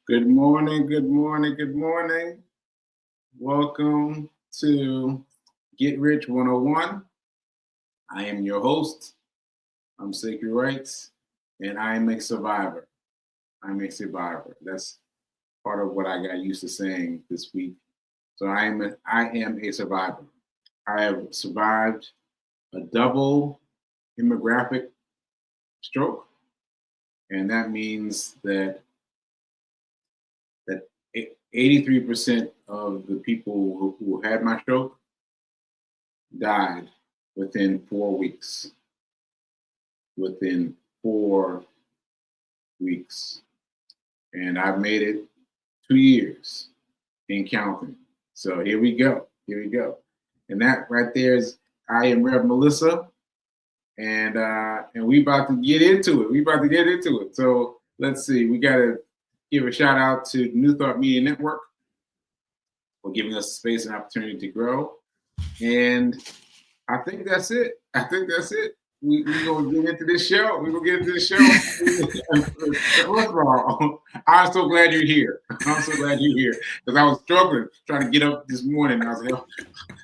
Good morning, good morning, good morning. Welcome to Get Rich 101. I am your host. I'm Sekouwritesdotcom, Rights, and I am a survivor. I'm a survivor. That's part of what I got used to saying this week. So I am a survivor. I have survived a double hemorrhagic stroke, and that means that 83% of the people who had my stroke died within 4 weeks. Within 4 weeks. And I've made it 2 years and counting. So here we go. And that right there is I am Rev Melissa. And we about to get into it. So let's see. We got to give a shout out to New Thought Media Network for giving us space and opportunity to grow. And I think that's it. We're going to get into this show. First of all, I'm so glad you're here. Because I was struggling trying to get up this morning. I was like, oh,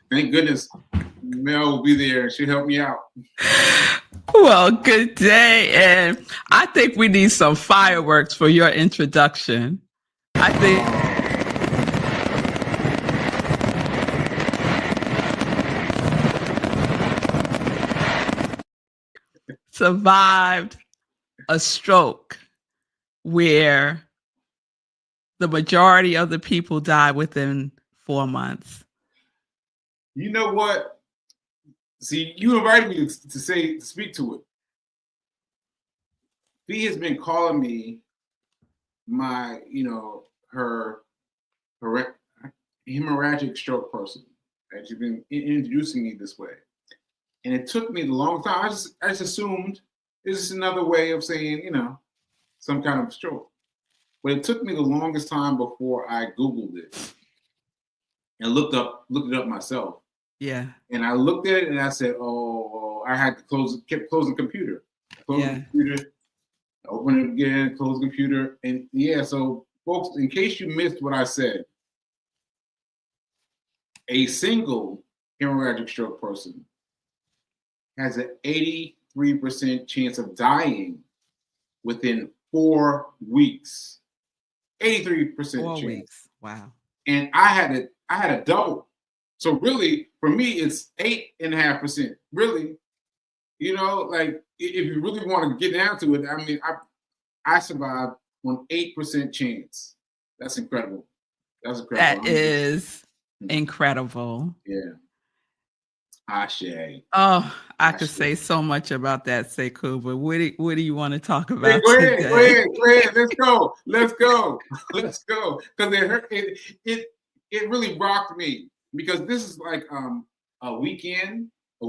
thank goodness Mel will be there and she'll help me out. Well, good day. And I think we need some fireworks for your introduction. I think survived a stroke where the majority of the people died within 4 months. You know what? See, you invited me to speak to it. Fee has been calling me her hemorrhagic stroke person. And she's been introducing me this way. And it took me a long time. I just assumed this is another way of saying, some kind of stroke. But it took me the longest time before I Googled it and looked it up myself. Yeah. And I looked at it and I said, oh, I had to kept closing the computer. The computer, open it again, close the computer. And so folks, in case you missed what I said, a single hemorrhagic stroke person has an 83% chance of dying within 4 weeks. 83% 4 chance. Weeks. Wow. And I had a double. So really, for me, it's 8.5%. Really, like if you really want to get down to it, I mean, I survived on 8% chance. That's incredible. That is incredible. Yeah. Ashe. Oh, I could say so much about that, Sekou, but what do you want to talk about today? Go ahead. Let's go. Because it really rocked me. Because this is like a weekend. I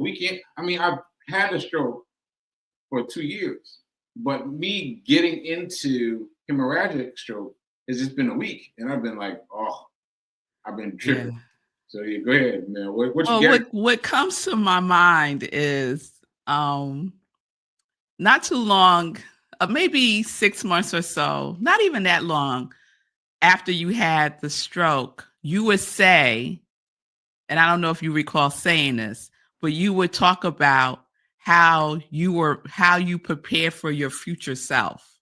mean, I've had a stroke for 2 years, but me getting into hemorrhagic stroke has just been a week, and I've been like, I've been tripping. Yeah. So go ahead, man. What you got? What comes to my mind is not too long, maybe 6 months or so, not even that long after you had the stroke, you would say, and I don't know if you recall saying this, but you would talk about how you prepare for your future self.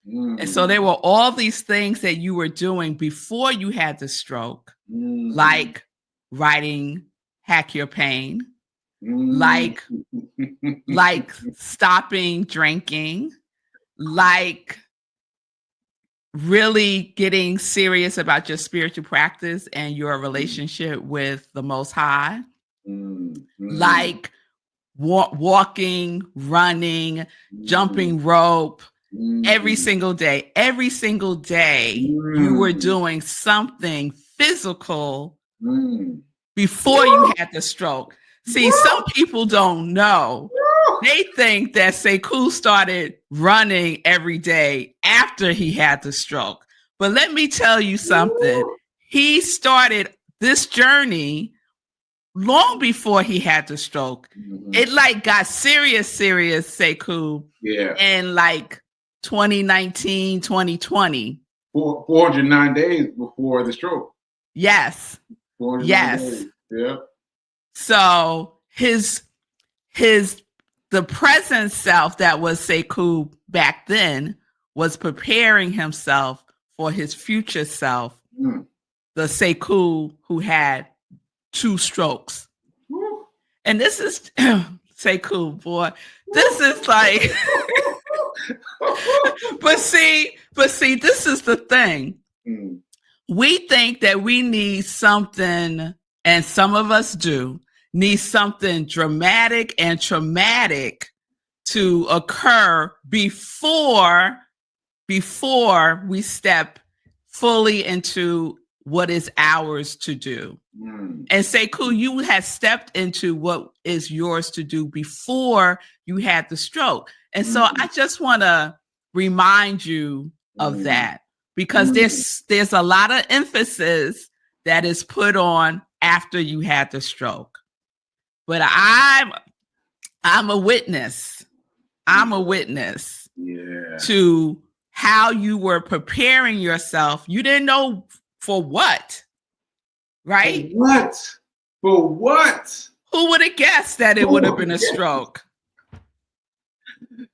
Mm. And so there were all these things that you were doing before you had the stroke, like writing Hack Your Pain, like stopping drinking, like really getting serious about your spiritual practice and your relationship with the Most High, like walking, running, jumping rope, every single day. Every single day you were doing something physical before you had the stroke. See, some people don't know. They think that Sekou started running every day after he had the stroke. But let me tell you something. He started this journey long before he had the stroke. It got serious, Sekou. Yeah. In 2019, 2020. 409 days before the stroke. Yes. 409 yes. days. Yep. So the present self that was Sekou back then was preparing himself for his future self, the Sekou who had 2 strokes. Woo. And this is Sekou, boy. This is like but see, this is the thing. We think that we need something, and some of us do, need something dramatic and traumatic to occur before we step fully into what is ours to do. And Sekou, you had stepped into what is yours to do before you had the stroke. And so I just want to remind you of that, because there's a lot of emphasis that is put on after you had the stroke. But I'm a witness. I'm a witness to how you were preparing yourself. You didn't know for what, right? For what? Who would have guessed that it would have been a stroke?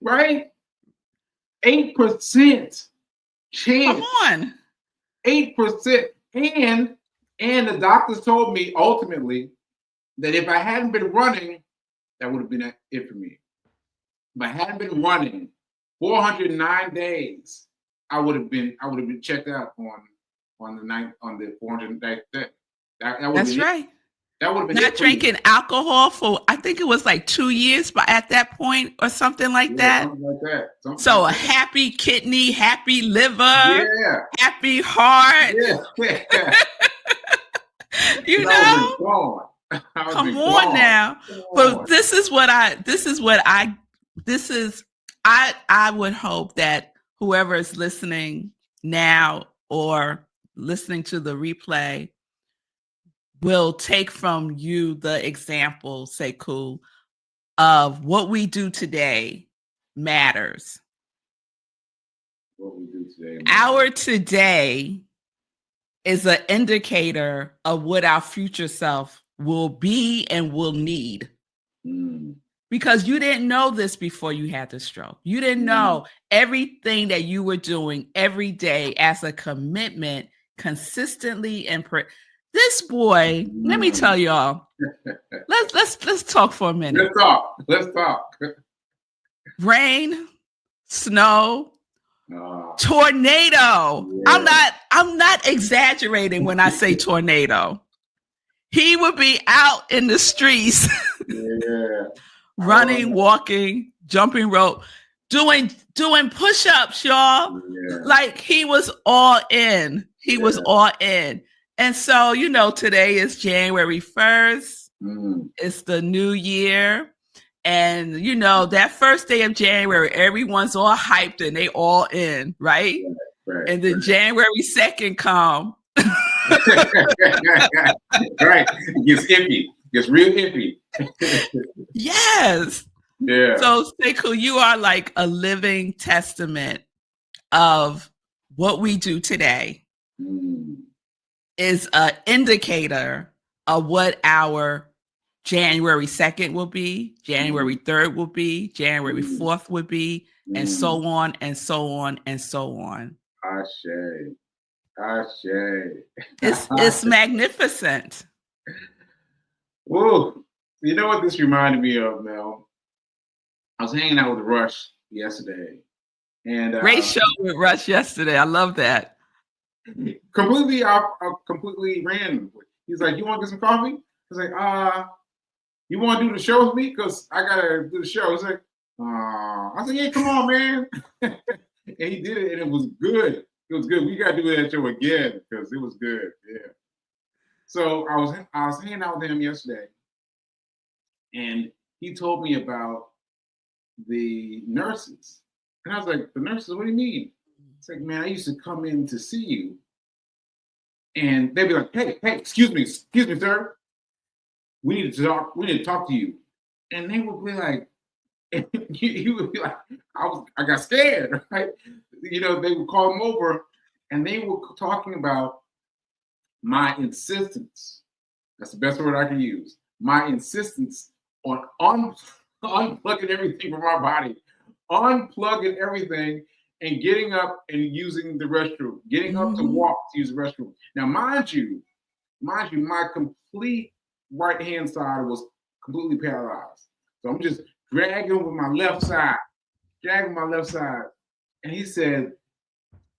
Right? 8% chance. Come on. 8%. And the doctors told me ultimately that if I hadn't been running, that would have been it for me. If I hadn't been running 409 days, I would have been checked out on the 409th day. That's right. That would have been not drinking alcohol for, I think it was like 2 years, but at that point or something like that. Something like that. So a happy kidney, happy liver, happy heart. You know, come on now. But I would hope that whoever is listening now or listening to the replay will take from you the example, Sekou, of what we do today matters. What we do today matters. Our today is an indicator of what our future self will be and will need. Because you didn't know this before you had the stroke. You didn't know everything that you were doing every day as a commitment consistently and this boy, let me tell y'all. Let's talk for a minute. Let's talk. Rain, snow, tornado. I'm not exaggerating when I say tornado. He would be out in the streets, running, walking, jumping rope, doing push-ups, y'all. Like he was all in. He was all in. And so, you know, today is January 1st. It's the new year. And, you know, that first day of January, everyone's all hyped and they all in, right? And then January 2nd come. Right. It gets iffy. It gets real iffy. Yes. Yeah. So, Sekou, you are like a living testament of what we do today. Is an indicator of what our January 2nd will be, January 3rd will be, January 4th will be, and so on and so on and so on. Ashe. It's magnificent. Whoa. You know what this reminded me of, Mel? I was hanging out with Rush yesterday. And great show with Rush yesterday. I love that. Completely random. He's like, "You want to get some coffee?" I was like, "You want to do the show with me? Because I gotta do the show." He's like, I said, "Yeah, come on, man." And he did it, and it was good. It was good. We gotta do that show again because it was good. Yeah. So I was hanging out with him yesterday, and he told me about the nurses, and I was like, "The nurses? What do you mean?" It's like, "Man, I used to come in to see you, and they'd be like, hey, excuse me, sir. We need to talk to you." And they would be like, you would be like, I got scared, right? You know, they would call him over, and they were talking about my insistence. That's the best word I can use. My insistence on unplugging everything from my body, unplugging everything, and getting up and using the restroom, getting up to walk to use the restroom. Now, mind you, my complete right hand side was completely paralyzed. So I'm just dragging with my left side, And he said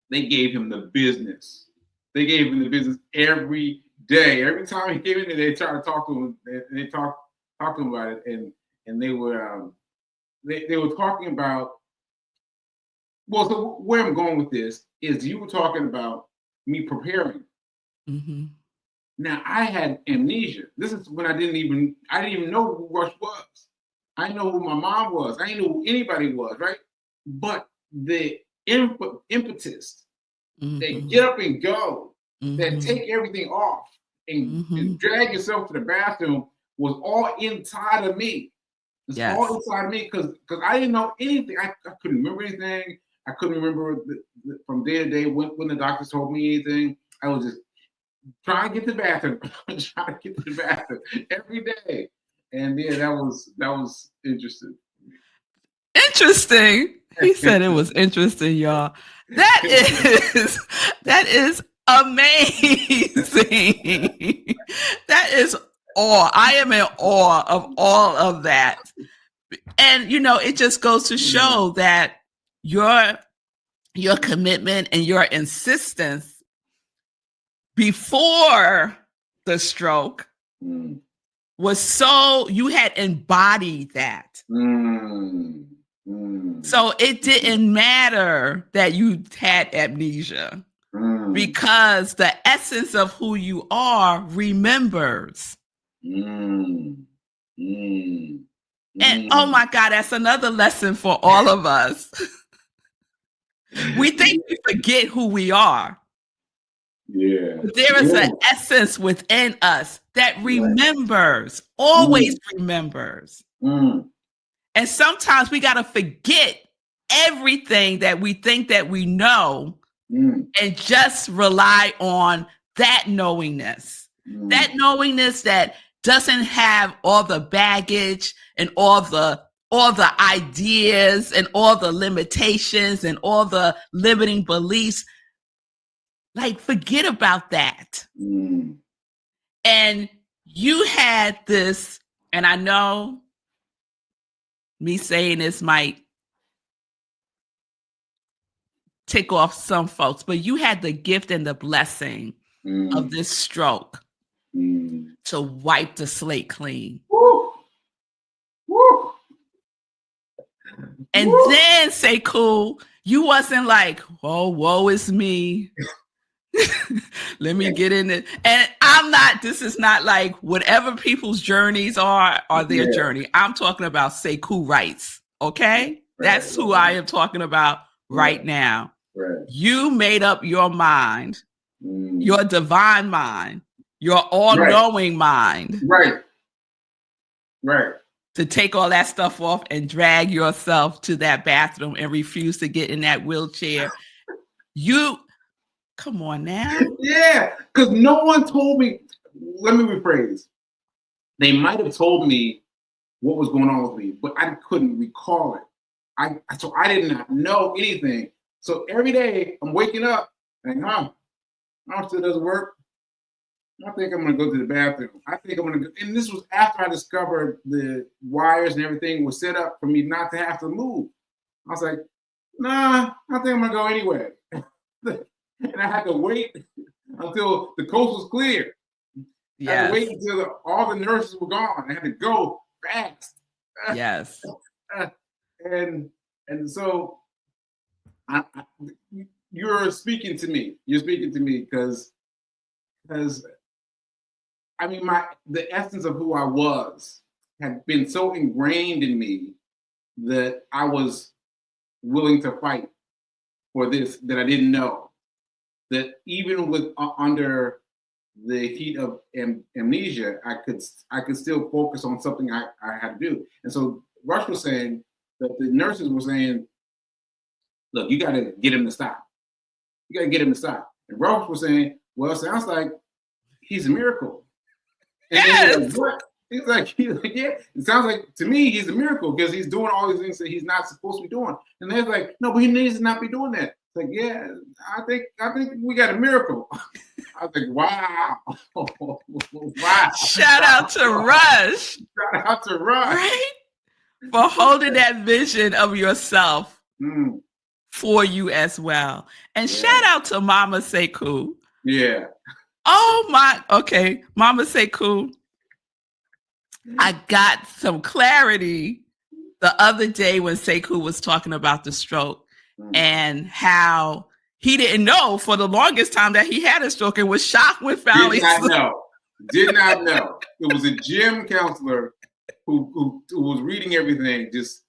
they gave him the business. They gave him the business every day. Every time he came in there, they tried to talk to him. They talked to him about it, and they were talking about. Well, so where I'm going with this is you were talking about me preparing. Mm-hmm. Now I had amnesia. This is when I didn't even know who Rush was. I didn't know who my mom was. I didn't know who anybody was, right? But the impetus, they get up and go, that take everything off and drag yourself to the bathroom was all inside of me. It's all inside of me because I didn't know anything. I couldn't remember anything. I couldn't remember from day to day when the doctors told me anything. I was just trying to get to the bathroom, every day. And yeah, that was interesting. Interesting. He said it was interesting, y'all. That is amazing. That is awe. I am in awe of all of that. And it just goes to show that your commitment and your insistence before the stroke was so you had embodied that. So it didn't matter that you had amnesia because the essence of who you are remembers. And oh my God, that's another lesson for all of us. We think we forget who we are. Yeah. But there is an essence within us that remembers, always remembers. And sometimes we got to forget everything that we think that we know and just rely on that knowingness. That knowingness that doesn't have all the baggage and all the ideas and all the limitations and all the limiting beliefs. Like, forget about that. And you had this, and I know me saying this might tick off some folks, but you had the gift and the blessing of this stroke to wipe the slate clean. And then, Sekou, you wasn't like, oh, woe is me. Let me get in it. And this is not like whatever people's journeys are their journey. I'm talking about Sekou Writes, okay? That's who I am talking about right now. You made up your mind, your divine mind, your all-knowing mind. Right. To take all that stuff off and drag yourself to that bathroom and refuse to get in that wheelchair. Come on now. Yeah, because no one told me. Let me rephrase. They might have told me what was going on with me, but I couldn't recall it. So I did not know anything. So every day I'm waking up and still doesn't work. I think I'm gonna go to the bathroom. I think I'm gonna go, and this was after I discovered the wires and everything was set up for me not to have to move. I was like, nah, I think I'm gonna go anyway. And I had to wait until the coast was clear. I had to wait until all the nurses were gone. I had to go fast. Yes. And so you're speaking to me. You're speaking to me because I mean the essence of who I was had been so ingrained in me that I was willing to fight for this that I didn't know. That even with under the heat of amnesia, I could still focus on something I had to do. And so Rush was saying that the nurses were saying, look, you got to get him to stop. You got to get him inside. And Ralph was saying, well, it sounds like he's a miracle. And Yes. he's like, what? He's like, yeah, it sounds like to me he's a miracle because he's doing all these things that he's not supposed to be doing. And they're like, no, but he needs to not be doing that. It's like, yeah, I think we got a miracle. I was like, wow. Wow. Shout out to Rush. Shout out to Rush. Right? For holding that vision of yourself for you as well. And shout out to Mama Sekou. Yeah. Oh my, okay. Mama Sekou. I got some clarity the other day when Sekou was talking about the stroke and how he didn't know for the longest time that he had a stroke and was shocked when finally. Did not know. It was a gym counselor who was reading everything, just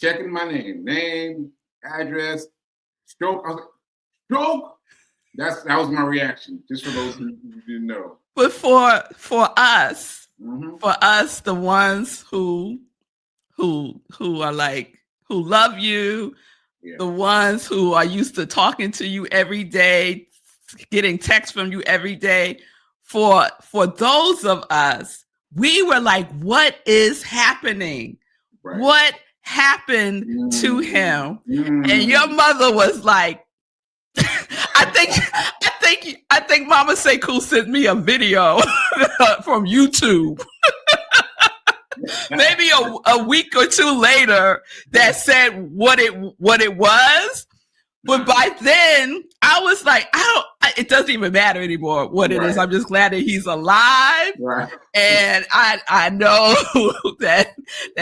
checking my name, address, stroke. I was like, stroke? That was my reaction, just for those who didn't know. But for us, the ones who are like, who love you, the ones who are used to talking to you every day, getting texts from you every day, for those of us, we were like, what is happening? Right. What happened to him? And your mother was like, I think Mama Sekou sent me a video from YouTube. Maybe a week or two later that said what it was. But by then I was like, it doesn't even matter anymore what it is. I'm just glad that he's alive. Right. And I know that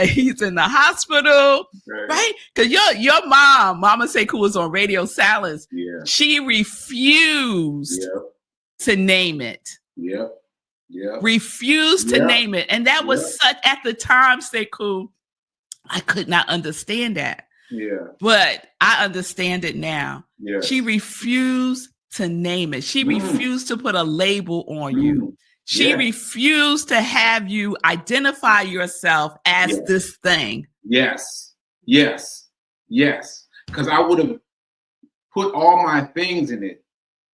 he's in the hospital. Right? Because your mom, Mama Sekou, was on radio silence. Yeah. She refused to name it. Yep. Refused to name it. And that was such, at the time, Sekou, I could not understand that. Yeah. But I understand it now. Yeah. She refused to name it. She refused to put a label on you. She refused to have you identify yourself as this thing. Yes. Because I would have put all my things in it.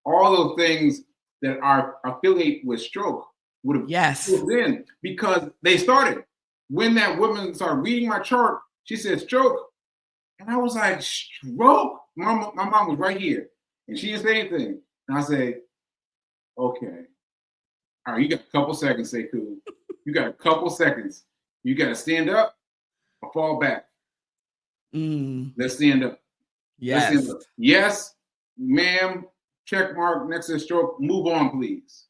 All those things that are affiliated with stroke would have put in, because they started. When that woman started reading my chart, she said stroke. And I was like, stroke? My mom was right here. And she didn't say anything. And I said, okay. All right, you got a couple seconds, Sekou. You got a couple seconds. You got to stand up or fall back. Let's stand up. Yes. Let's stand up. Yes, ma'am. Check mark next to the stroke. Move on, please.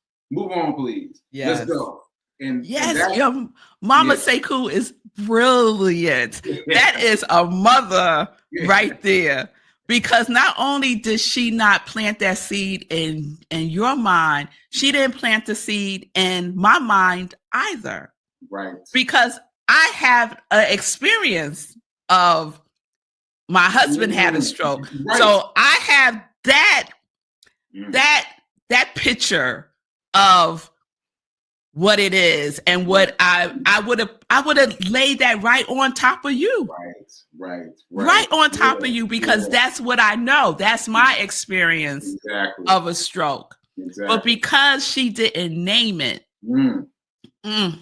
Yes. Let's go. And your Mama Sekou is brilliant. That is a mother right there. Because not only did she not plant that seed in your mind, she didn't plant the seed in my mind either. Right. Because I have an experience of my husband had a stroke. Right. So I have that picture of what it is and what I would have laid that right on top of you. Right on top of you, because that's what I know. That's my experience of a stroke. But because she didn't name it, Mama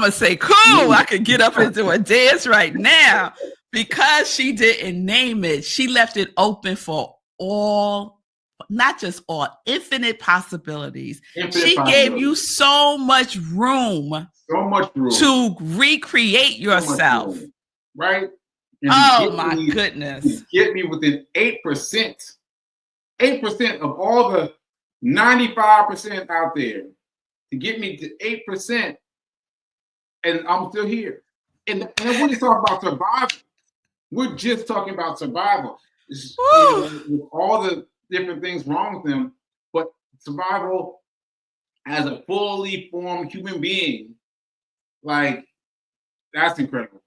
Sekou, I could get up and do a dance right now. Because she didn't name it, she left it open for all, not just all, infinite possibilities. She gave you so much room to recreate yourself. Right? And my goodness. Get me within 8%. 8% of all the 95% out there. To get me to 8%. And I'm still here. And we're just talking about survival. We're just talking about survival. With all the different things wrong with them, but survival as a fully formed human being, like, that's incredible.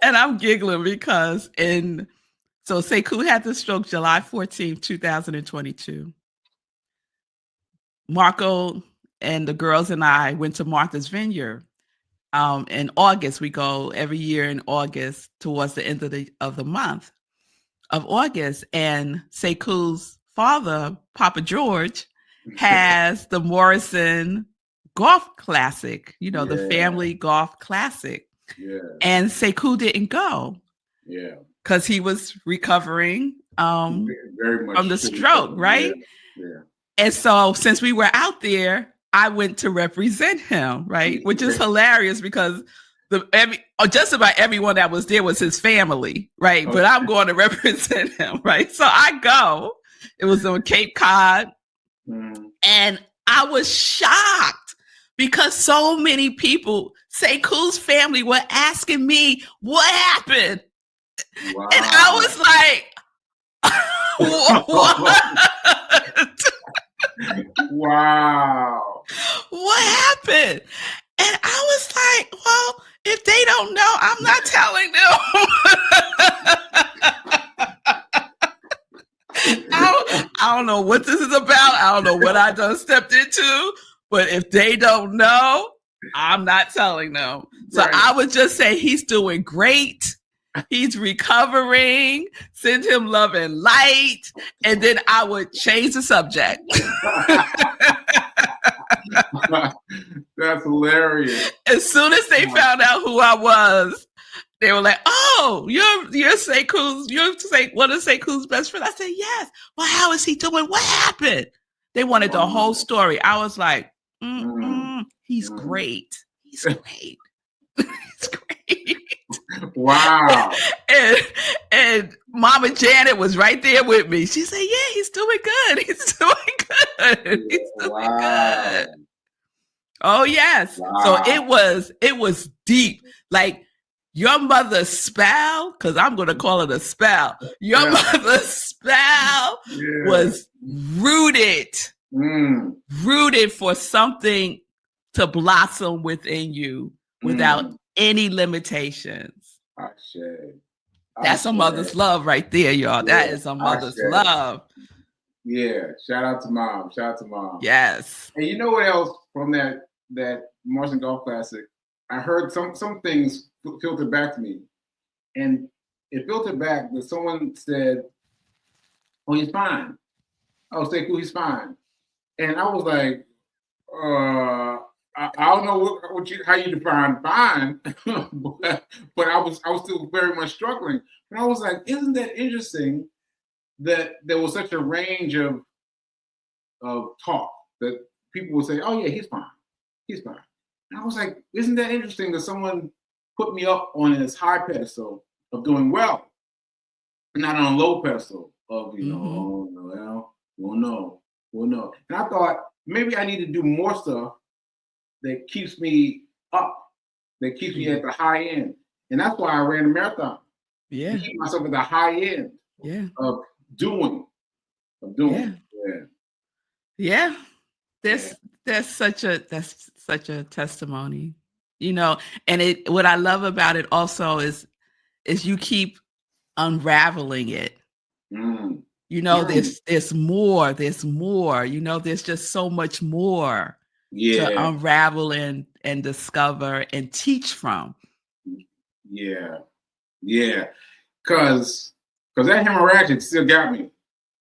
And I'm giggling because so Sekou had the stroke July 14th, 2022. Marco and the girls and I went to Martha's Vineyard. In August, we go every year in August towards the end of the month. of August, and Sekou's father, Papa George, has the Morrison Golf Classic, the family golf classic. Yeah. And Sekou didn't go. Yeah. Because he was recovering very much from the stroke, right? Yeah. And so since we were out there, I went to represent him, right? Which is hilarious because just about everyone that was there was his family, right? Okay. But I'm going to represent him, right? So I go. It was on Cape Cod. And I was shocked because so many people, Sekou's family, were asking me what happened. Wow. And I was like, what? Wow. What happened? And I was like, well, if they don't know, I'm not telling them. I don't know what this is about. I don't know what I done stepped into. But if they don't know, I'm not telling them. So right. I would just say he's doing great. He's recovering. Send him love and light. And then I would change the subject. That's hilarious. As soon as they found out who I was, they were like, "Oh, you're Sekou's, one of Sekou's best friends." I said, "Yes." Well, how is he doing? What happened? They wanted the whole story. I was like, "He's great. He's great. He's great." Wow. And Mama Janet was right there with me. She said, "Yeah, he's doing good. He's doing good. He's doing good." Oh yes. Wow. So it was deep. Like your mother's spell, because I'm going to call it a spell. Your mother's spell was rooted for something to blossom within you without any limitations. That's a mother's love right there, y'all. That is a mother's love. Yeah. Shout out to mom. Yes. And you know what else from that Morrison Golf Classic? I heard some things filtered back to me. And it filtered back that someone said, "Oh, he's fine. Oh, Sekou, he's fine." And I was like, I don't know how you define fine, but I was still very much struggling. And I was like, isn't that interesting that there was such a range of talk that people would say, "Oh yeah, he's fine. He's fine." And I was like, isn't that interesting that someone put me up on this high pedestal of doing well, not on a low pedestal of, we'll know. And I thought maybe I need to do more stuff that keeps me up, that keeps me at the high end. And that's why I ran a marathon. Yeah. To keep myself at the high end of doing. Yeah. That's such a testimony, and what I love about it also is you keep unraveling it. There's more, there's just so much more to unravel and discover and teach from. Yeah. Because that hemorrhagic still got me.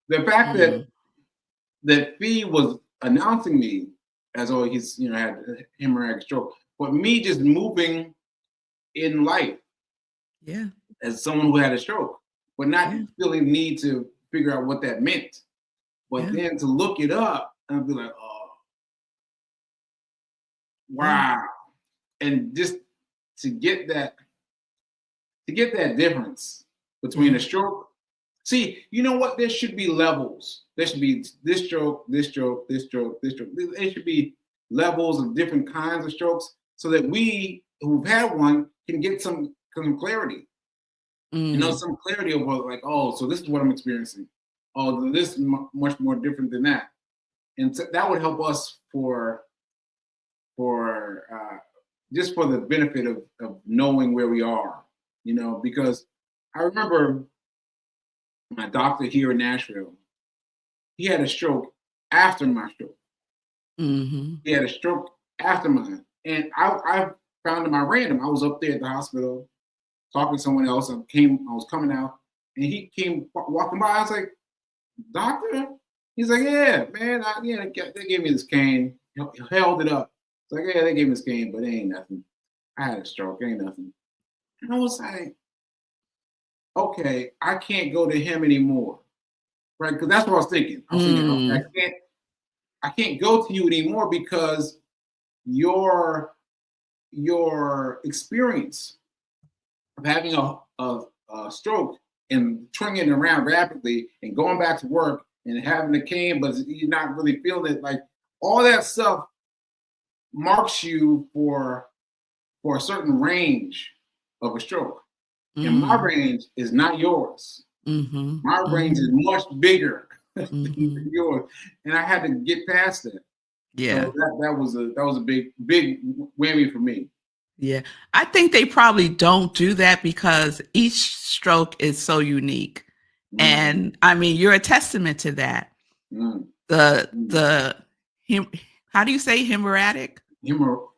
The fact that Fee was announcing me as he's had a hemorrhagic stroke, but me just moving in life as someone who had a stroke, but not feeling the need to figure out what that meant. But then to look it up and be like, oh, wow. And just to get that difference between a stroke. See, you know what? There should be levels. There should be this stroke, this stroke, this stroke, this stroke. There should be levels of different kinds of strokes so that we who've had one can get some clarity. Some clarity of like, oh, so this is what I'm experiencing. Oh, this is much more different than that. And so that would help us for just for the benefit of knowing where we are, because I remember my doctor here in Nashville, he had a stroke after my stroke. He had a stroke after mine. And I found him at random. I was up there at the hospital talking to someone else. I was coming out And he came walking by. I was like, doctor? He's like, yeah, man. They gave me this cane. He held it up. It's like, yeah, they gave me this cane, but it ain't nothing. I had a stroke. It ain't nothing. And I was like, okay, I can't go to him anymore. Right? Because that's what I was thinking. I was thinking, okay, I can't go to you anymore because your experience of having a stroke and turning it around rapidly and going back to work and having the cane, but you're not really feeling it. Like all that stuff marks you for a certain range of a stroke. And my range is not yours. My range is much bigger than yours. And I had to get past that. Yeah. So that was a big whammy for me. Yeah. I think they probably don't do that because each stroke is so unique. And I mean, you're a testament to that. How do you say hemorrhagic?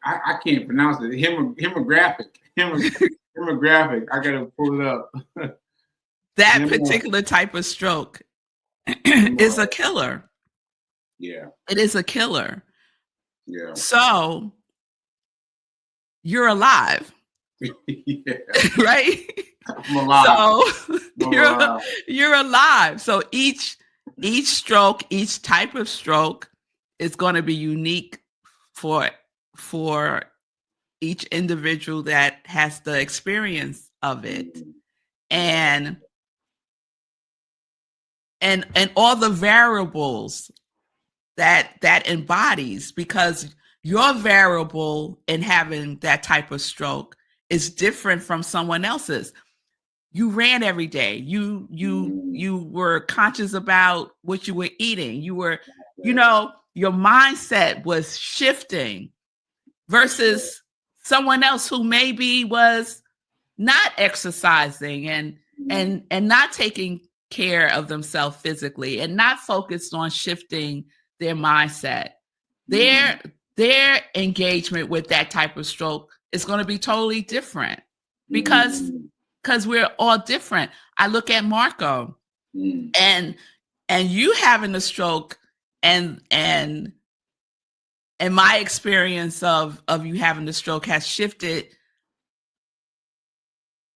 I can't pronounce it. Hemographic. Hemographic. I gotta pull it up. That particular type of stroke is a killer. Yeah. It is a killer. Yeah. So you're alive. Yeah. Right? I'm alive. So you're alive. So each stroke, each type of stroke is going to be unique for each individual that has the experience of it. And all the variables that embodies, because your variable in having that type of stroke is different from someone else's. You ran every day. You were conscious about what you were eating. You were, your mindset was shifting versus someone else who maybe was not exercising and not taking care of themselves physically and not focused on shifting their mindset. Their engagement with that type of stroke is going to be totally different because we're all different. I look at Marco and you having a stroke and my experience of you having the stroke has shifted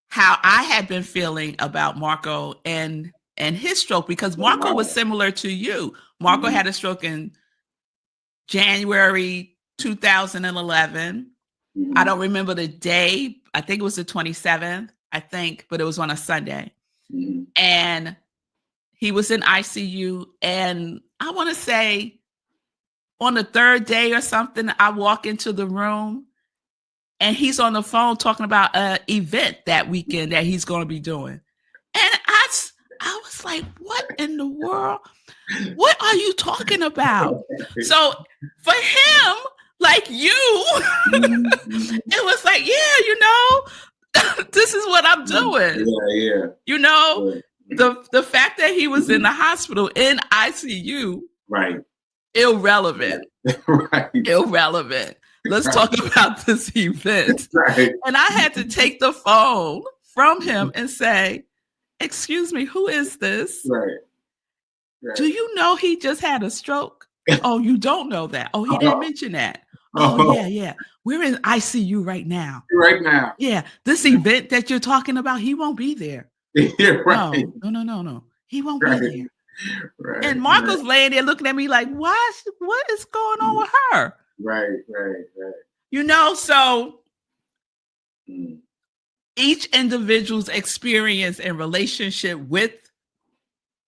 how I had been feeling about Marco and his stroke, because Marco was similar to you. Marco had a stroke in January 2011. I don't remember the day. I think it was the 27th, but it was on a Sunday. And he was in ICU. And I want to say on the third day or something, I walk into the room and he's on the phone talking about an event that weekend that he's going to be doing. And I was like, what in the world? What are you talking about? So for him, like you, it was like, this is what I'm doing. Yeah. The fact that he was in the hospital in ICU, right? Irrelevant. Right. Irrelevant. Let's talk about this event. Right. And I had to take the phone from him and say, excuse me, who is this? Right. Do you know he just had a stroke? Oh, you don't know that. Oh, he didn't mention that. Oh, yeah. We're in ICU right now. Right now. Yeah. This event that you're talking about, he won't be there. Right. No. He won't be there. Right. And Marco's laying there looking at me like, what is going on with her? Right. So each individual's experience and relationship with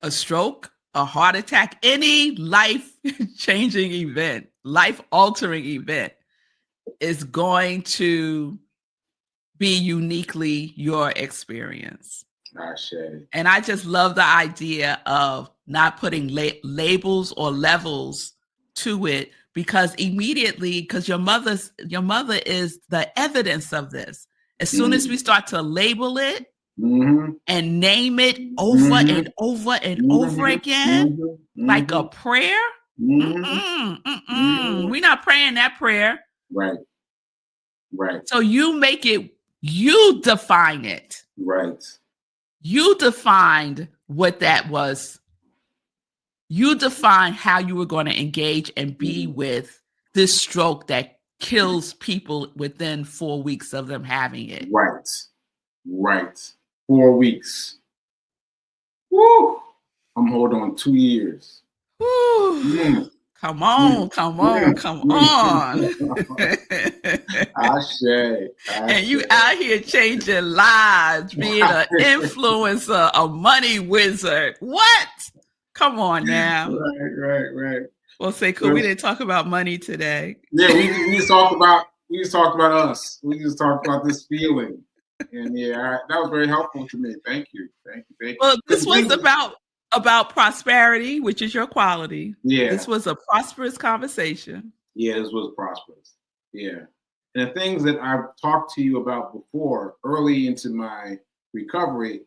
a stroke, a heart attack, any life-changing event, life-altering event is going to be uniquely your experience. And I just love the idea of not putting labels or levels to it, because your mother is the evidence of this. As soon as we start to label it and name it over and over and over again, like a prayer, we're not praying that prayer. Right. So you make it, you define it. Right. You defined what that was. You defined how you were going to engage and be with this stroke that kills people within 4 weeks of them having it. Right. 4 weeks. Woo! I'm holding on 2 years. Woo. Come on. Ashe. And you out here changing lives, being an influencer, a money wizard. What? Come on now. Right. Well, Sekou, we didn't talk about money today. Yeah, we just talked about us. We just talked about this feeling. And yeah, that was very helpful to me. Thank you. Well, this was about prosperity, which is your quality. Yeah. This was a prosperous conversation. Yeah, this was prosperous. Yeah. And the things that I've talked to you about before, early into my recovery,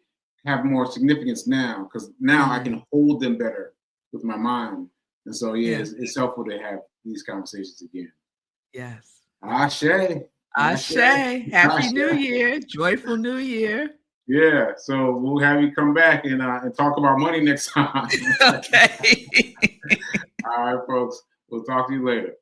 have more significance now, because now I can hold them better with my mind. And so, it's helpful to have these conversations again. Yes. Ashe. Happy New Year. Joyful New Year. Yeah. So we'll have you come back and talk about money next time. Okay. All right, folks. We'll talk to you later.